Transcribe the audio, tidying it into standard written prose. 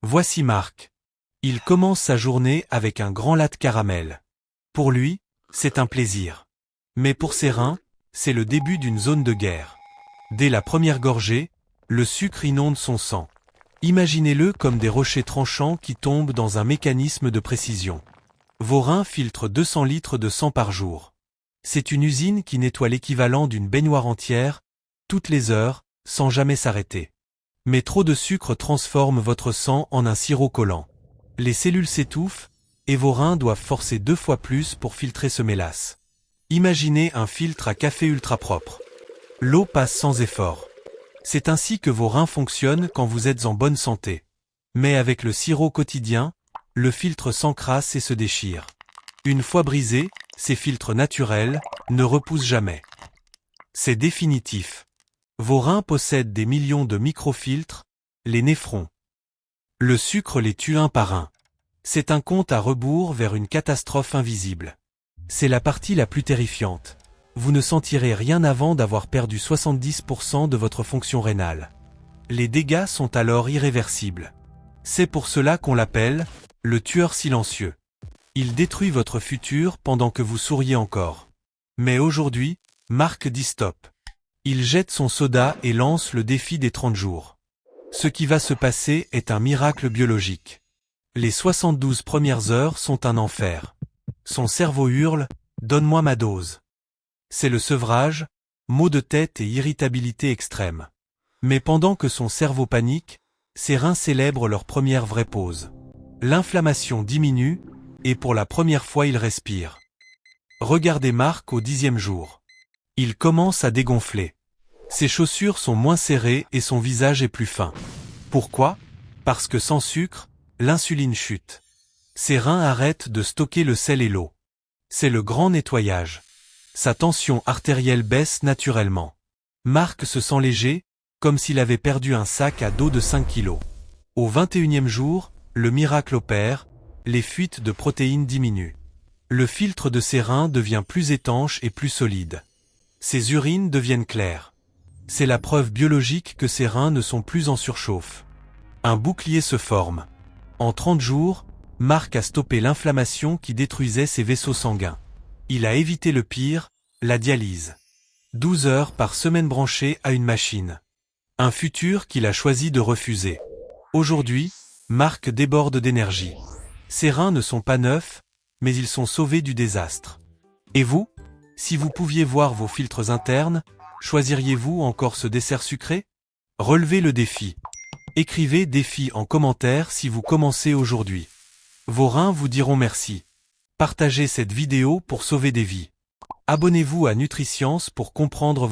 Voici Marc. Il commence sa journée avec un grand latte caramel. Pour lui, c'est un plaisir. Mais pour ses reins, c'est le début d'une zone de guerre. Dès la première gorgée, le sucre inonde son sang. Imaginez-le comme des rochers tranchants qui tombent dans un mécanisme de précision. Vos reins filtrent 200 litres de sang par jour. C'est une usine qui nettoie l'équivalent d'une baignoire entière, toutes les heures, sans jamais s'arrêter. Mais trop de sucre transforme votre sang en un sirop collant. Les cellules s'étouffent, et vos reins doivent forcer 2 fois plus pour filtrer ce mélasse. Imaginez un filtre à café ultra propre. L'eau passe sans effort. C'est ainsi que vos reins fonctionnent quand vous êtes en bonne santé. Mais avec le sirop quotidien, le filtre s'encrasse et se déchire. Une fois brisés, ces filtres naturels ne repoussent jamais. C'est définitif. Vos reins possèdent des millions de microfiltres, les néphrons. Le sucre les tue un par un. C'est un compte à rebours vers une catastrophe invisible. C'est la partie la plus terrifiante. Vous ne sentirez rien avant d'avoir perdu 70% de votre fonction rénale. Les dégâts sont alors irréversibles. C'est pour cela qu'on l'appelle le tueur silencieux. Il détruit votre futur pendant que vous souriez encore. Mais aujourd'hui, Marc dit stop. Il jette son soda et lance le défi des 30 jours. Ce qui va se passer est un miracle biologique. Les 72 premières heures sont un enfer. Son cerveau hurle « Donne-moi ma dose ». C'est le sevrage, maux de tête et irritabilité extrême. Mais pendant que son cerveau panique, ses reins célèbrent leur première vraie pause. L'inflammation diminue, et pour la première fois il respire. Regardez Marc au 10e jour. Il commence à dégonfler. Ses chaussures sont moins serrées et son visage est plus fin. Pourquoi? Parce que sans sucre, l'insuline chute. Ses reins arrêtent de stocker le sel et l'eau. C'est le grand nettoyage. Sa tension artérielle baisse naturellement. Marc se sent léger, comme s'il avait perdu un sac à dos de 5 kilos. Au 21e jour, le miracle opère, les fuites de protéines diminuent. Le filtre de ses reins devient plus étanche et plus solide. Ses urines deviennent claires. C'est la preuve biologique que ses reins ne sont plus en surchauffe. Un bouclier se forme. En 30 jours, Marc a stoppé l'inflammation qui détruisait ses vaisseaux sanguins. Il a évité le pire, la dialyse. 12 heures par semaine branchées à une machine. Un futur qu'il a choisi de refuser. Aujourd'hui, Marc déborde d'énergie. Ses reins ne sont pas neufs, mais ils sont sauvés du désastre. Et vous? Si vous pouviez voir vos filtres internes, choisiriez-vous encore ce dessert sucré? Relevez le défi. Écrivez défi en commentaire si vous commencez aujourd'hui. Vos reins vous diront merci. Partagez cette vidéo pour sauver des vies. Abonnez-vous à NutriScience pour comprendre